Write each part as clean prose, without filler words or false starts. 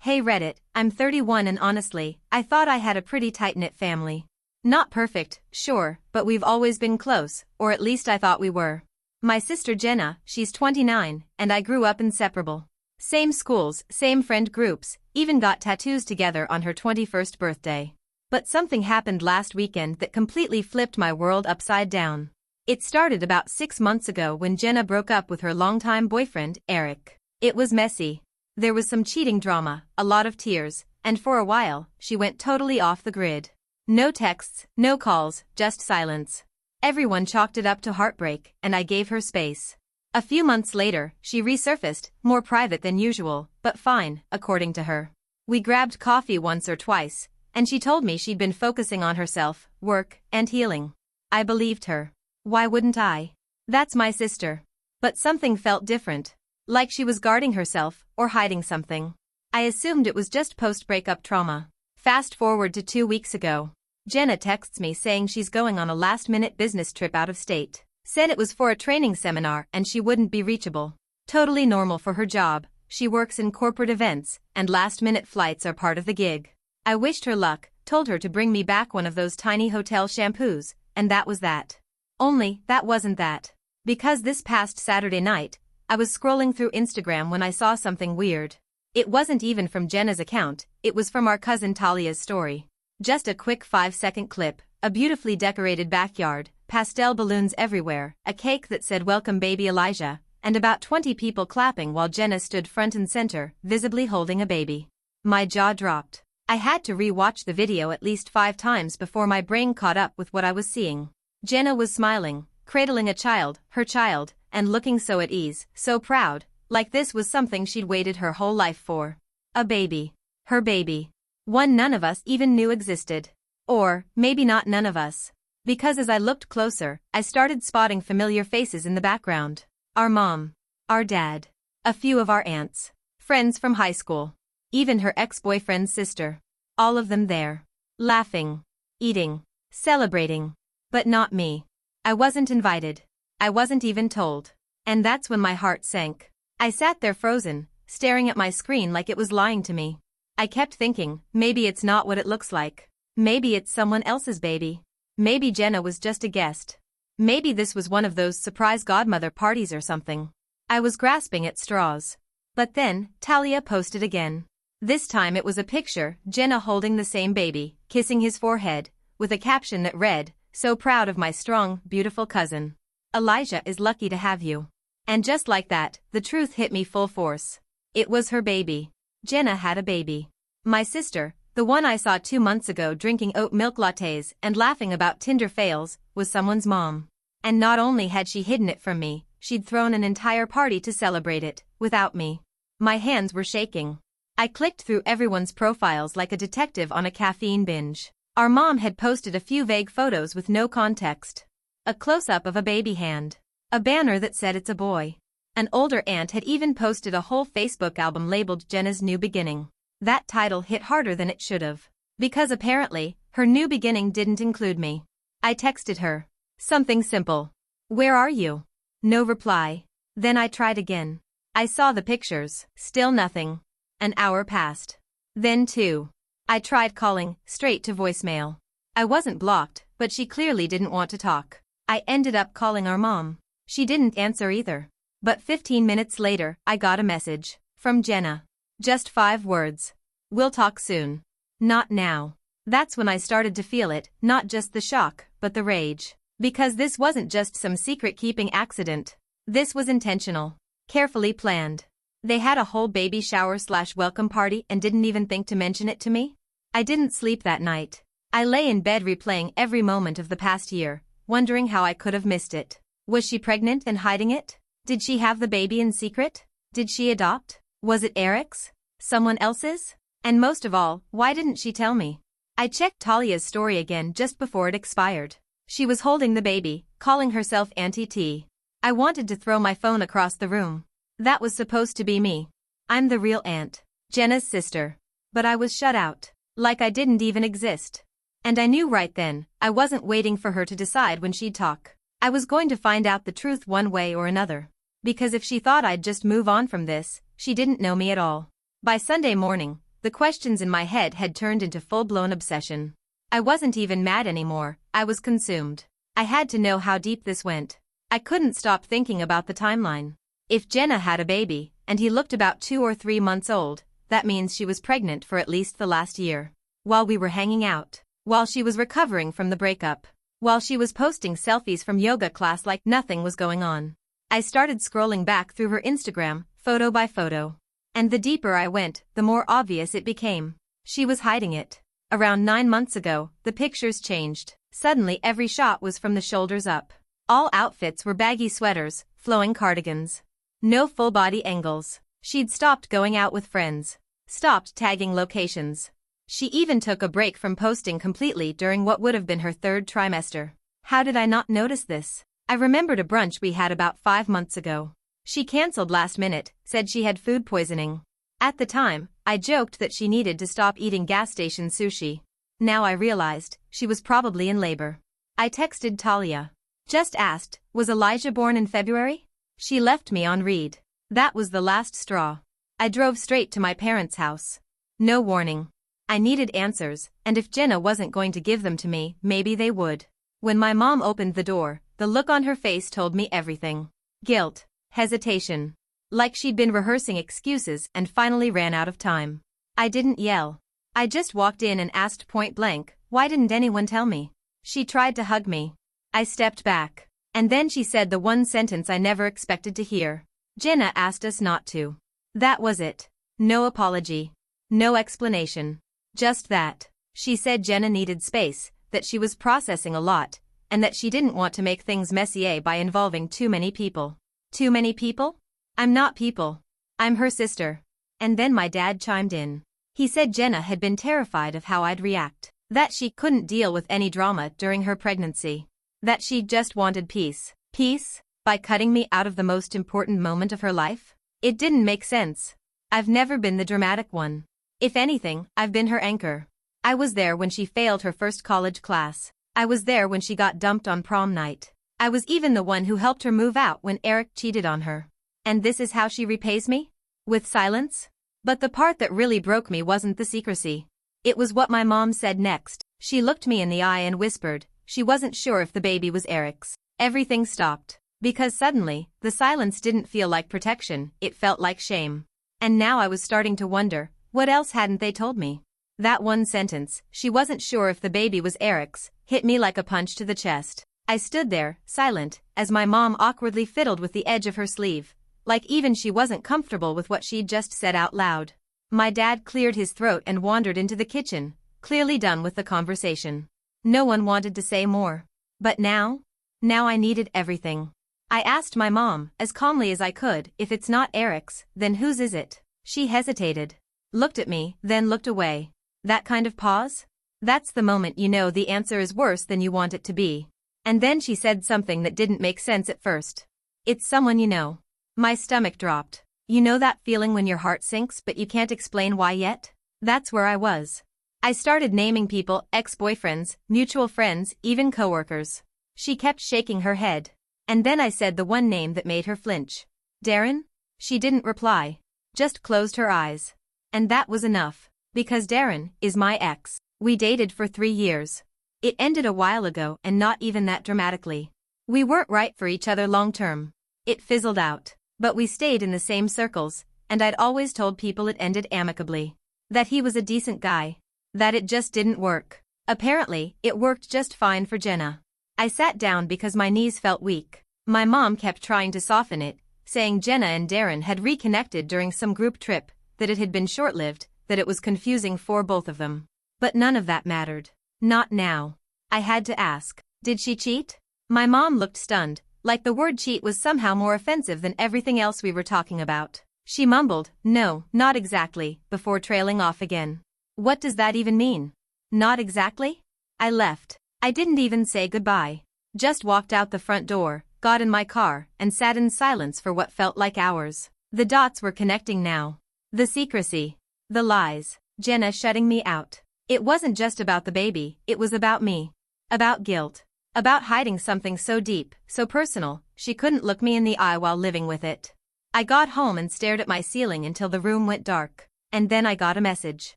Hey Reddit, I'm 31 and honestly, I thought I had a pretty tight-knit family. Not perfect, sure, but we've always been close, or at least I thought we were. My sister Jenna, she's 29, and I grew up inseparable. Same schools, same friend groups, even got tattoos together on her 21st birthday. But something happened last weekend that completely flipped my world upside down. It started about 6 months ago when Jenna broke up with her longtime boyfriend, Eric. It was messy. There was some cheating drama, a lot of tears, and for a while, she went totally off the grid. No texts, no calls, just silence. Everyone chalked it up to heartbreak, and I gave her space. A few months later, she resurfaced, more private than usual, but fine, according to her. We grabbed coffee once or twice, and she told me she'd been focusing on herself, work, and healing. I believed her. Why wouldn't I? That's my sister. But something felt different. Like she was guarding herself, or hiding something. I assumed it was just post-breakup trauma. Fast forward to 2 weeks ago. Jenna texts me saying she's going on a last-minute business trip out of state. Said it was for a training seminar and she wouldn't be reachable. Totally normal for her job, she works in corporate events, and last-minute flights are part of the gig. I wished her luck, told her to bring me back one of those tiny hotel shampoos, and that was that. Only, that wasn't that. Because this past Saturday night, I was scrolling through Instagram when I saw something weird. It wasn't even from Jenna's account, it was from our cousin Talia's story. Just a quick 5-second clip, a beautifully decorated backyard, pastel balloons everywhere, a cake that said "Welcome baby Elijah," and about 20 people clapping while Jenna stood front and center, visibly holding a baby. My jaw dropped. I had to re-watch the video at least 5 times before my brain caught up with what I was seeing. Jenna was smiling, cradling a child, her child, and looking so at ease, so proud, like this was something she'd waited her whole life for. A baby. Her baby. One none of us even knew existed. Or, maybe not none of us. Because as I looked closer, I started spotting familiar faces in the background. Our mom. Our dad. A few of our aunts. Friends from high school. Even her ex-boyfriend's sister. All of them there. Laughing. Eating. Celebrating. But not me. I wasn't invited. I wasn't even told. And that's when my heart sank. I sat there frozen, staring at my screen like it was lying to me. I kept thinking, maybe it's not what it looks like. Maybe it's someone else's baby. Maybe Jenna was just a guest. Maybe this was one of those surprise godmother parties or something. I was grasping at straws. But then, Talia posted again. This time it was a picture, Jenna holding the same baby, kissing his forehead, with a caption that read, "So proud of my strong, beautiful cousin. Elijah is lucky to have you." And just like that, the truth hit me full force. It was her baby. Jenna had a baby. My sister, the one I saw 2 months ago drinking oat milk lattes and laughing about Tinder fails, was someone's mom. And not only had she hidden it from me, she'd thrown an entire party to celebrate it, without me. My hands were shaking. I clicked through everyone's profiles like a detective on a caffeine binge. Our mom had posted a few vague photos with no context. A close-up of a baby hand. A banner that said it's a boy. An older aunt had even posted a whole Facebook album labeled Jenna's New Beginning. That title hit harder than it should have. Because apparently, her new beginning didn't include me. I texted her. Something simple. "Where are you?" No reply. Then I tried again. I saw the pictures. Still nothing. An hour passed. Then 2. I tried calling, straight to voicemail. I wasn't blocked, but she clearly didn't want to talk. I ended up calling our mom. She didn't answer either. But 15 minutes later, I got a message. From Jenna. Just 5 words. "We'll talk soon. Not now." That's when I started to feel it, not just the shock, but the rage. Because this wasn't just some secret-keeping accident. This was intentional. Carefully planned. They had a whole baby shower/welcome party and didn't even think to mention it to me? I didn't sleep that night. I lay in bed replaying every moment of the past year, wondering how I could have missed it. Was she pregnant and hiding it? Did she have the baby in secret? Did she adopt? Was it Eric's? Someone else's? And most of all, why didn't she tell me? I checked Talia's story again just before it expired. She was holding the baby, calling herself Auntie T. I wanted to throw my phone across the room. That was supposed to be me. I'm the real aunt, Jenna's sister. But I was shut out, like I didn't even exist. And I knew right then, I wasn't waiting for her to decide when she'd talk. I was going to find out the truth one way or another. Because if she thought I'd just move on from this, she didn't know me at all. By Sunday morning, The questions in my head had turned into full-blown obsession. I wasn't even mad anymore, I was consumed. I had to know how deep this went. I couldn't stop thinking about the timeline. If Jenna had a baby, and he looked about 2 or 3 months old, that means she was pregnant for at least the last year. While we were hanging out. While she was recovering from the breakup. While she was posting selfies from yoga class like nothing was going on. I started scrolling back through her Instagram, photo by photo. And the deeper I went, the more obvious it became. She was hiding it. Around 9 months ago, the pictures changed. Suddenly every shot was from the shoulders up. All outfits were baggy sweaters, flowing cardigans. No full-body angles. She'd stopped going out with friends. Stopped tagging locations. She even took a break from posting completely during what would have been her 3rd trimester. How did I not notice this? I remembered a brunch we had about 5 months ago. She canceled last minute, said she had food poisoning. At the time, I joked that she needed to stop eating gas station sushi. Now I realized, she was probably in labor. I texted Talia. Just asked, was Elijah born in February? She left me on read. That was the last straw. I drove straight to my parents' house. No warning. I needed answers, and if Jenna wasn't going to give them to me, maybe they would. When my mom opened the door, the look on her face told me everything. Guilt. Hesitation. Like she'd been rehearsing excuses and finally ran out of time. I didn't yell. I just walked in and asked point blank, why didn't anyone tell me? She tried to hug me. I stepped back. And then she said the one sentence I never expected to hear. Jenna asked us not to. That was it. No apology. No explanation. Just that. She said Jenna needed space, that she was processing a lot, and that she didn't want to make things messy by involving too many people. Too many people? I'm not people. I'm her sister. And then my dad chimed in. He said Jenna had been terrified of how I'd react. That she couldn't deal with any drama during her pregnancy. That she just wanted peace. Peace? By cutting me out of the most important moment of her life? It didn't make sense. I've never been the dramatic one. If anything, I've been her anchor. I was there when she failed her first college class. I was there when she got dumped on prom night. I was even the one who helped her move out when Eric cheated on her. And this is how she repays me? With silence? But the part that really broke me wasn't the secrecy. It was what my mom said next. She looked me in the eye and whispered, she wasn't sure if the baby was Eric's. Everything stopped. Because suddenly, the silence didn't feel like protection, it felt like shame. And now I was starting to wonder, what else hadn't they told me? That one sentence, she wasn't sure if the baby was Eric's, hit me like a punch to the chest. I stood there, silent, as my mom awkwardly fiddled with the edge of her sleeve, like even she wasn't comfortable with what she'd just said out loud. My dad cleared his throat and wandered into the kitchen, clearly done with the conversation. No one wanted to say more. But now? Now I needed everything. I asked my mom, as calmly as I could, if it's not Eric's, then whose is it? She hesitated. Looked at me, then looked away. That kind of pause? That's the moment you know the answer is worse than you want it to be. And then she said something that didn't make sense at first. It's someone you know. My stomach dropped. You know that feeling when your heart sinks but you can't explain why yet? That's where I was. I started naming people, ex-boyfriends, mutual friends, even coworkers. She kept shaking her head. And then I said the one name that made her flinch. Darren? She didn't reply. Just closed her eyes. And that was enough. Because Darren is my ex. We dated for 3 years. It ended a while ago and not even that dramatically. We weren't right for each other long term. It fizzled out. But we stayed in the same circles, and I'd always told people it ended amicably. That he was a decent guy. That it just didn't work. Apparently, it worked just fine for Jenna. I sat down because my knees felt weak. My mom kept trying to soften it, saying Jenna and Darren had reconnected during some group trip, that it had been short-lived, that it was confusing for both of them. But none of that mattered. Not now. I had to ask, did she cheat? My mom looked stunned, like the word cheat was somehow more offensive than everything else we were talking about. She mumbled, no, not exactly, before trailing off again. What does that even mean? Not exactly? I left. I didn't even say goodbye. Just walked out the front door, got in my car, and sat in silence for what felt like hours. The dots were connecting now. The secrecy. The lies. Jenna shutting me out. It wasn't just about the baby, it was about me. About guilt. About hiding something so deep, so personal, she couldn't look me in the eye while living with it. I got home and stared at my ceiling until the room went dark. and then I got a message.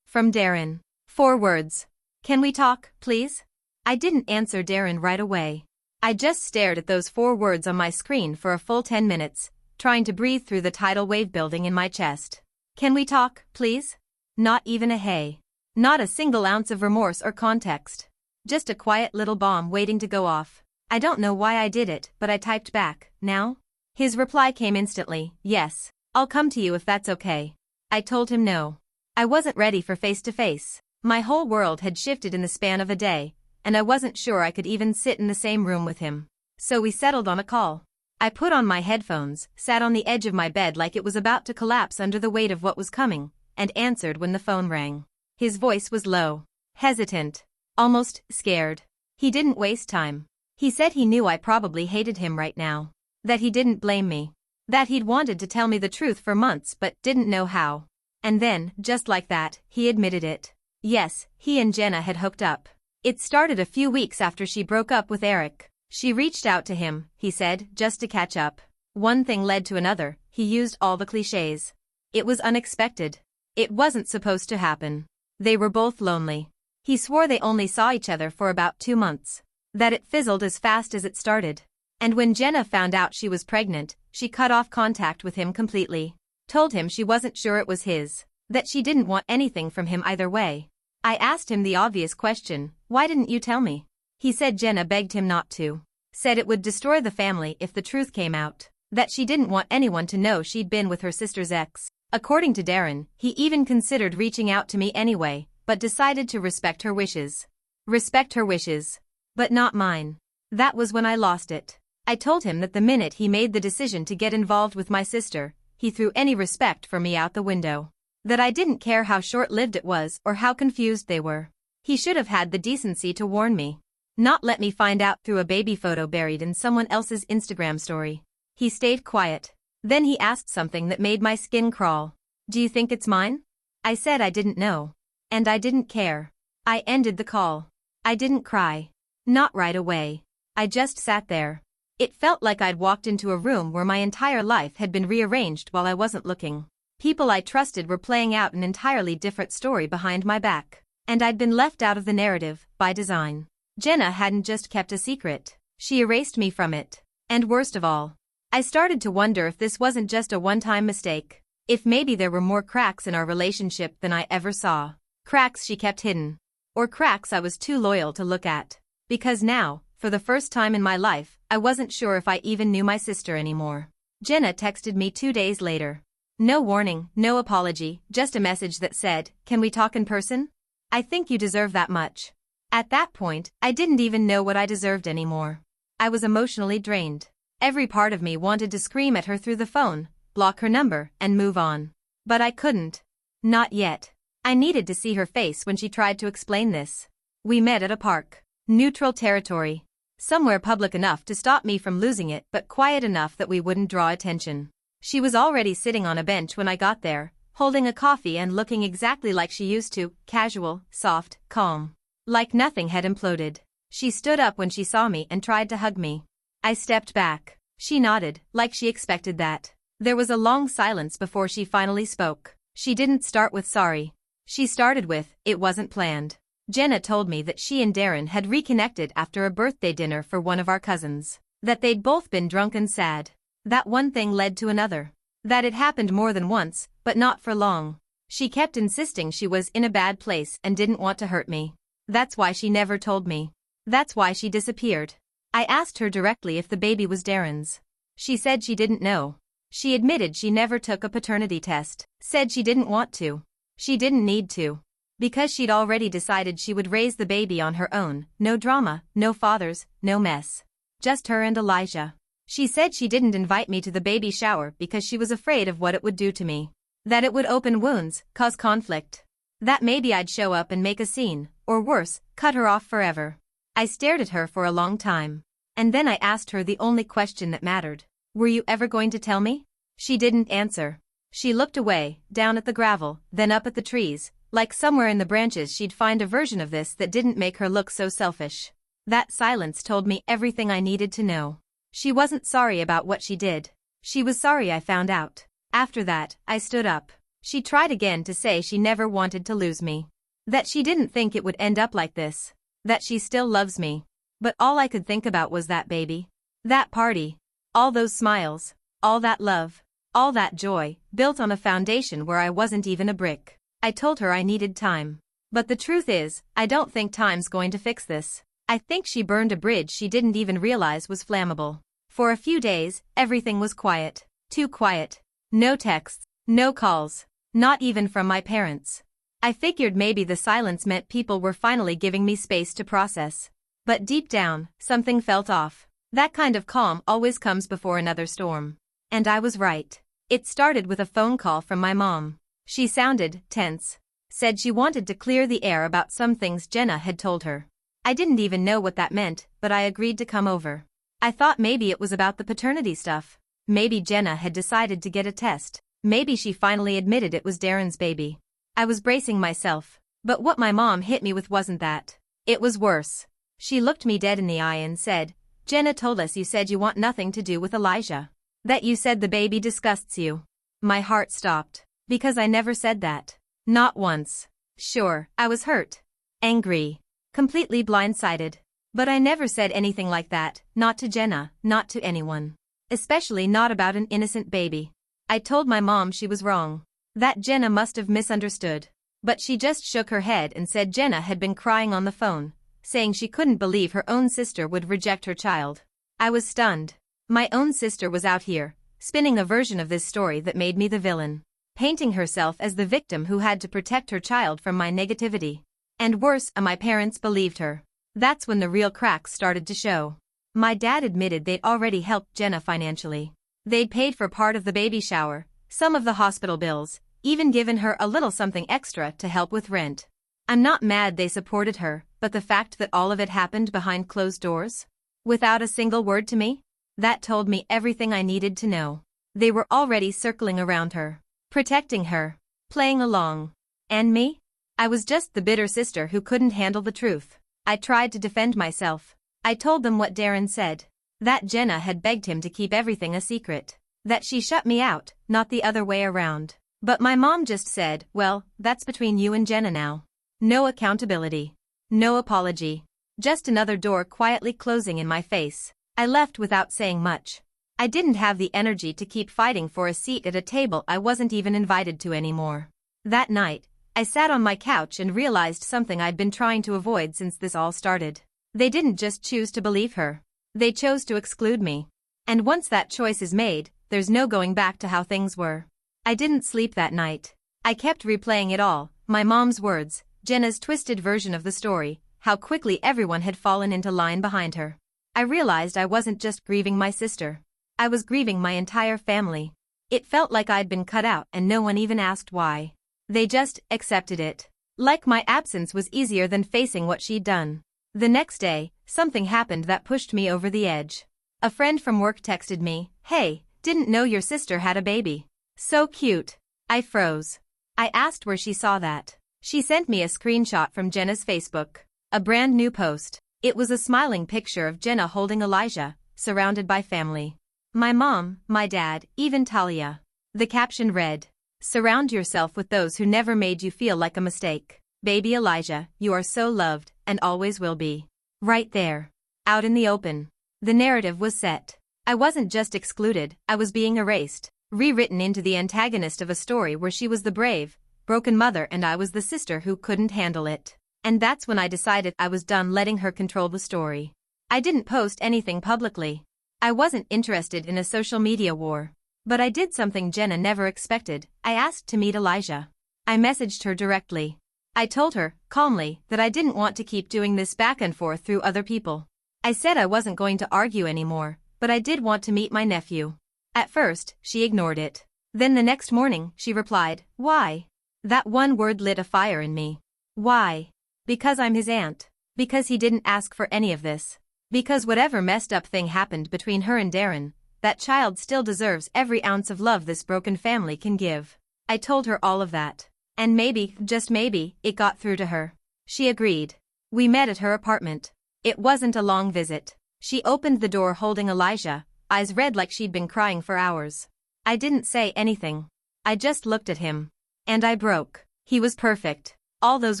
From Darren. 4 words. Can we talk, please? I didn't answer Darren right away. I just stared at those 4 words on my screen for a full 10 minutes, trying to breathe through the tidal wave building in my chest. Can we talk, please? Not even a hey. Not a single ounce of remorse or context. Just a quiet little bomb waiting to go off. I don't know why I did it, but I typed back, now? His reply came instantly, yes. I'll come to you if that's okay. I told him no. I wasn't ready for face-to-face. My whole world had shifted in the span of a day, and I wasn't sure I could even sit in the same room with him. So we settled on a call. I put on my headphones, sat on the edge of my bed like it was about to collapse under the weight of what was coming, and answered when the phone rang. His voice was low, hesitant, almost scared. He didn't waste time. He said he knew I probably hated him right now. That he didn't blame me. That he'd wanted to tell me the truth for months but didn't know how. And then, just like that, he admitted it. Yes, he and Jenna had hooked up. It started a few weeks after she broke up with Eric. She reached out to him, he said, just to catch up. One thing led to another, he used all the clichés. It was unexpected. It wasn't supposed to happen. They were both lonely. He swore they only saw each other for about 2 months. That it fizzled as fast as it started. And when Jenna found out she was pregnant, she cut off contact with him completely. Told him she wasn't sure it was his. That she didn't want anything from him either way. I asked him the obvious question, why didn't you tell me? He said Jenna begged him not to. Said it would destroy the family if the truth came out. That she didn't want anyone to know she'd been with her sister's ex. According to Darren, he even considered reaching out to me anyway, but decided to respect her wishes. Respect her wishes. But not mine. That was when I lost it. I told him that the minute he made the decision to get involved with my sister, he threw any respect for me out the window. That I didn't care how short-lived it was or how confused they were. He should have had the decency to warn me. Not let me find out through a baby photo buried in someone else's Instagram story. He stayed quiet. Then he asked something that made my skin crawl. Do you think it's mine? I said I didn't know. And I didn't care. I ended the call. I didn't cry. Not right away. I just sat there. It felt like I'd walked into a room where my entire life had been rearranged while I wasn't looking. People I trusted were playing out an entirely different story behind my back. And I'd been left out of the narrative, by design. Jenna hadn't just kept a secret. She erased me from it. And worst of all, I started to wonder if this wasn't just a one-time mistake. If maybe there were more cracks in our relationship than I ever saw. Cracks she kept hidden. Or cracks I was too loyal to look at. Because now, for the first time in my life, I wasn't sure if I even knew my sister anymore. Jenna texted me 2 days later. No warning, no apology, just a message that said, "Can we talk in person? I think you deserve that much." At that point, I didn't even know what I deserved anymore. I was emotionally drained. Every part of me wanted to scream at her through the phone, block her number, and move on. But I couldn't. Not yet. I needed to see her face when she tried to explain this. We met at a park. Neutral territory. Somewhere public enough to stop me from losing it but quiet enough that we wouldn't draw attention. She was already sitting on a bench when I got there, holding a coffee and looking exactly like she used to, casual, soft, calm. Like nothing had imploded. She stood up when she saw me and tried to hug me. I stepped back. She nodded, like she expected that. There was a long silence before she finally spoke. She didn't start with sorry. She started with, it wasn't planned. Jenna told me that she and Darren had reconnected after a birthday dinner for one of our cousins. That they'd both been drunk and sad. That one thing led to another. That it happened more than once, but not for long. She kept insisting she was in a bad place and didn't want to hurt me. That's why she never told me. That's why she disappeared. I asked her directly if the baby was Darren's. She said she didn't know. She admitted she never took a paternity test. Said she didn't want to. She didn't need to. Because she'd already decided she would raise the baby on her own, no drama, no fathers, no mess. Just her and Elijah. She said she didn't invite me to the baby shower because she was afraid of what it would do to me. That it would open wounds, cause conflict. That maybe I'd show up and make a scene, or worse, cut her off forever. I stared at her for a long time. And then I asked her the only question that mattered. Were you ever going to tell me? She didn't answer. She looked away, down at the gravel, then up at the trees, like somewhere in the branches she'd find a version of this that didn't make her look so selfish. That silence told me everything I needed to know. She wasn't sorry about what she did. She was sorry I found out. After that, I stood up. She tried again to say she never wanted to lose me. That she didn't think it would end up like this. That she still loves me. But all I could think about was that baby. That party. All those smiles. All that love. All that joy, built on a foundation where I wasn't even a brick. I told her I needed time. But the truth is, I don't think time's going to fix this. I think she burned a bridge she didn't even realize was flammable. For a few days, everything was quiet. Too quiet. No texts, no calls. Not even from my parents. I figured maybe the silence meant people were finally giving me space to process. But deep down, something felt off. That kind of calm always comes before another storm. And I was right. It started with a phone call from my mom. She sounded tense. Said she wanted to clear the air about some things Jenna had told her. I didn't even know what that meant, but I agreed to come over. I thought maybe it was about the paternity stuff. Maybe Jenna had decided to get a test. Maybe she finally admitted it was Darren's baby. I was bracing myself. But what my mom hit me with wasn't that. It was worse. She looked me dead in the eye and said, "Jenna told us you said you want nothing to do with Elijah. That you said the baby disgusts you." My heart stopped. Because I never said that. Not once. Sure, I was hurt. Angry. Completely blindsided. But I never said anything like that, not to Jenna, not to anyone. Especially not about an innocent baby. I told my mom she was wrong. That Jenna must have misunderstood. But she just shook her head and said Jenna had been crying on the phone, saying she couldn't believe her own sister would reject her child. I was stunned. My own sister was out here, spinning a version of this story that made me the villain. Painting herself as the victim who had to protect her child from my negativity. And worse, my parents believed her. That's when the real cracks started to show. My dad admitted they'd already helped Jenna financially. They'd paid for part of the baby shower, some of the hospital bills, even given her a little something extra to help with rent. I'm not mad they supported her, but the fact that all of it happened behind closed doors? Without a single word to me? That told me everything I needed to know. They were already circling around her. Protecting her. Playing along. And me? I was just the bitter sister who couldn't handle the truth. I tried to defend myself. I told them what Darren said. That Jenna had begged him to keep everything a secret. That she shut me out, not the other way around. But my mom just said, "Well, that's between you and Jenna now." No accountability. No apology. Just another door quietly closing in my face. I left without saying much. I didn't have the energy to keep fighting for a seat at a table I wasn't even invited to anymore. That night, I sat on my couch and realized something I'd been trying to avoid since this all started. They didn't just choose to believe her. They chose to exclude me. And once that choice is made, there's no going back to how things were. I didn't sleep that night. I kept replaying it all, my mom's words, Jenna's twisted version of the story, how quickly everyone had fallen into line behind her. I realized I wasn't just grieving my sister. I was grieving my entire family. It felt like I'd been cut out and no one even asked why. They just accepted it. Like my absence was easier than facing what she'd done. The next day, something happened that pushed me over the edge. A friend from work texted me, "Hey, didn't know your sister had a baby. So cute." I froze. I asked where she saw that. She sent me a screenshot from Jenna's Facebook. A brand new post. It was a smiling picture of Jenna holding Elijah, surrounded by family. My mom, my dad, even Talia. The caption read, "Surround yourself with those who never made you feel like a mistake. Baby Elijah, you are so loved, and always will be." Right there. Out in the open. The narrative was set. I wasn't just excluded, I was being erased, rewritten into the antagonist of a story where she was the brave, broken mother and I was the sister who couldn't handle it. And that's when I decided I was done letting her control the story. I didn't post anything publicly. I wasn't interested in a social media war. But I did something Jenna never expected. I asked to meet Elijah. I messaged her directly. I told her, calmly, that I didn't want to keep doing this back and forth through other people. I said I wasn't going to argue anymore, but I did want to meet my nephew. At first, she ignored it. Then the next morning, she replied, "Why?" That one word lit a fire in me. Why? Because I'm his aunt. Because he didn't ask for any of this. Because whatever messed up thing happened between her and Darren, that child still deserves every ounce of love this broken family can give. I told her all of that. And maybe, just maybe, it got through to her. She agreed. We met at her apartment. It wasn't a long visit. She opened the door holding Elijah, eyes red like she'd been crying for hours. I didn't say anything. I just looked at him. And I broke. He was perfect. All those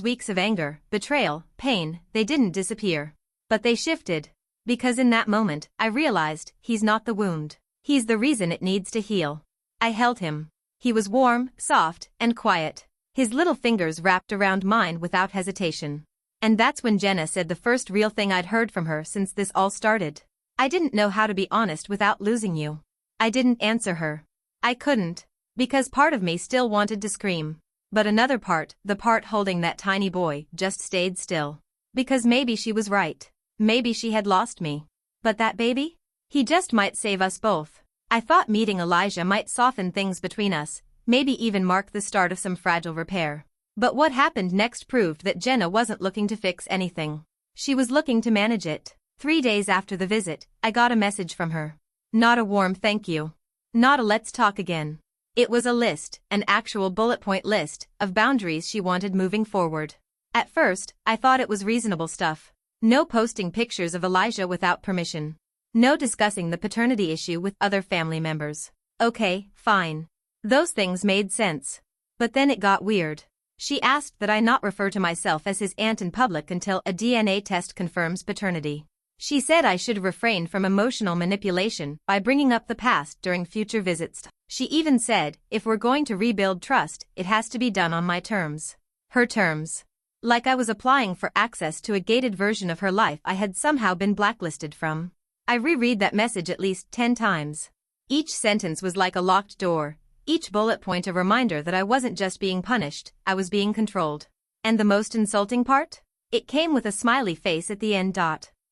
weeks of anger, betrayal, pain, they didn't disappear. But they shifted. Because in that moment, I realized, he's not the wound. He's the reason it needs to heal. I held him. He was warm, soft, and quiet. His little fingers wrapped around mine without hesitation. And that's when Jenna said the first real thing I'd heard from her since this all started. I didn't know how to be honest without losing you. I didn't answer her. I couldn't. Because part of me still wanted to scream. But another part, the part holding that tiny boy, just stayed still. Because maybe she was right. Maybe she had lost me. But that baby? He just might save us both. I thought meeting Elijah might soften things between us, maybe even mark the start of some fragile repair. But what happened next proved that Jenna wasn't looking to fix anything. She was looking to manage it. 3 days after the visit, I got a message from her. Not a warm thank you. Not a let's talk again. It was a list, an actual bullet point list, of boundaries she wanted moving forward. At first, I thought it was reasonable stuff. No posting pictures of Elijah without permission. No discussing the paternity issue with other family members. Okay, fine. Those things made sense. But then it got weird. She asked that I not refer to myself as his aunt in public until a DNA test confirms paternity. She said I should refrain from emotional manipulation by bringing up the past during future visits. She even said, if we're going to rebuild trust, it has to be done on my terms. Her terms. Like I was applying for access to a gated version of her life I had somehow been blacklisted from. I reread that message at least 10 times. Each sentence was like a locked door, each bullet point a reminder that I wasn't just being punished, I was being controlled. And the most insulting part? It came with a smiley face at the end.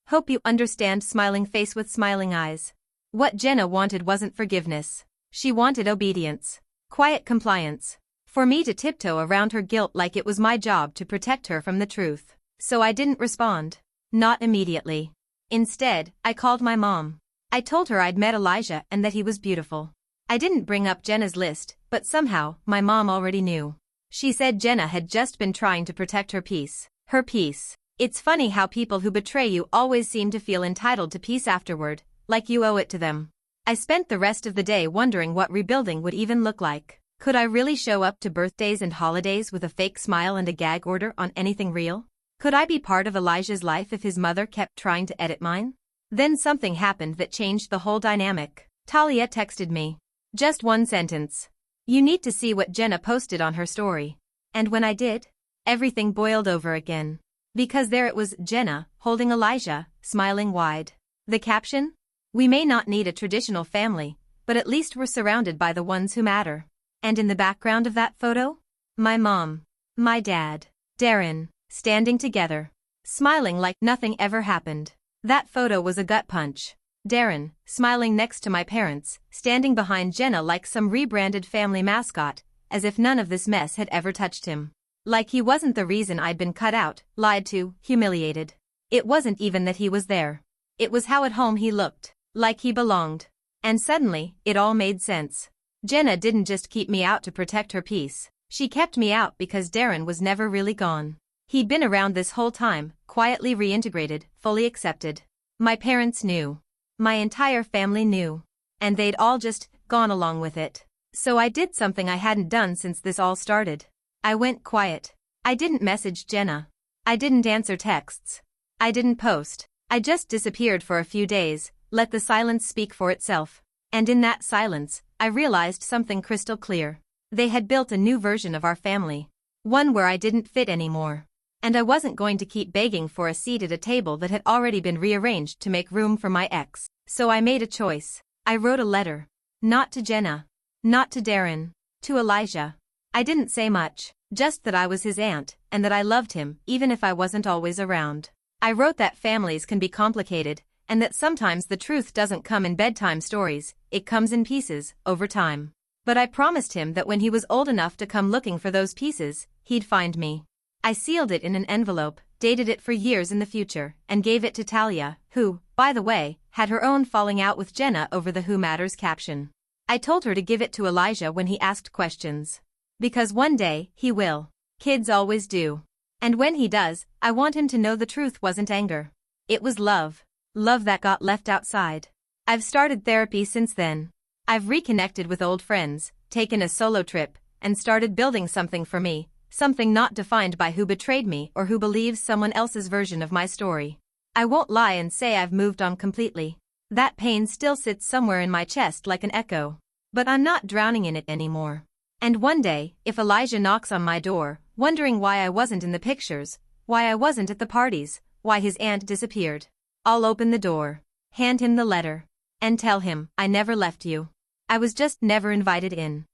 Hope you understand, smiling face with smiling eyes. What Jenna wanted wasn't forgiveness. She wanted obedience. Quiet compliance. For me to tiptoe around her guilt like it was my job to protect her from the truth. So I didn't respond. Not immediately. Instead, I called my mom. I told her I'd met Elijah and that he was beautiful. I didn't bring up Jenna's list, but somehow, my mom already knew. She said Jenna had just been trying to protect her peace. Her peace. It's funny how people who betray you always seem to feel entitled to peace afterward, like you owe it to them. I spent the rest of the day wondering what rebuilding would even look like. Could I really show up to birthdays and holidays with a fake smile and a gag order on anything real? Could I be part of Elijah's life if his mother kept trying to edit mine? Then something happened that changed the whole dynamic. Talia texted me. Just one sentence. You need to see what Jenna posted on her story. And when I did, everything boiled over again. Because there it was, Jenna, holding Elijah, smiling wide. The caption? We may not need a traditional family, but at least we're surrounded by the ones who matter. And in the background of that photo? My mom. My dad. Darren. Standing together. Smiling like nothing ever happened. That photo was a gut punch. Darren, smiling next to my parents, standing behind Jenna like some rebranded family mascot, as if none of this mess had ever touched him. Like he wasn't the reason I'd been cut out, lied to, humiliated. It wasn't even that he was there. It was how at home he looked, like he belonged. And suddenly, it all made sense. Jenna didn't just keep me out to protect her peace. She kept me out because Darren was never really gone. He'd been around this whole time, quietly reintegrated, fully accepted. My parents knew. My entire family knew. And they'd all just gone along with it. So I did something I hadn't done since this all started. I went quiet. I didn't message Jenna. I didn't answer texts. I didn't post. I just disappeared for a few days, let the silence speak for itself. And in that silence, I realized something crystal clear. They had built a new version of our family. One where I didn't fit anymore. And I wasn't going to keep begging for a seat at a table that had already been rearranged to make room for my ex. So I made a choice. I wrote a letter. Not to Jenna. Not to Darren. To Elijah. I didn't say much, just that I was his aunt, and that I loved him, even if I wasn't always around. I wrote that families can be complicated, and that sometimes the truth doesn't come in bedtime stories, it comes in pieces, over time. But I promised him that when he was old enough to come looking for those pieces, he'd find me. I sealed it in an envelope, dated it for years in the future, and gave it to Talia, who, by the way, had her own falling out with Jenna over the Who Matters caption. I told her to give it to Elijah when he asked questions. Because one day, he will. Kids always do. And when he does, I want him to know the truth wasn't anger. It was love. Love that got left outside. I've started therapy since then. I've reconnected with old friends, taken a solo trip, and started building something for me, something not defined by who betrayed me or who believes someone else's version of my story. I won't lie and say I've moved on completely. That pain still sits somewhere in my chest like an echo. But I'm not drowning in it anymore. And one day, if Elijah knocks on my door, wondering why I wasn't in the pictures, why I wasn't at the parties, why his aunt disappeared, I'll open the door, hand him the letter, and tell him I never left you. I was just never invited in.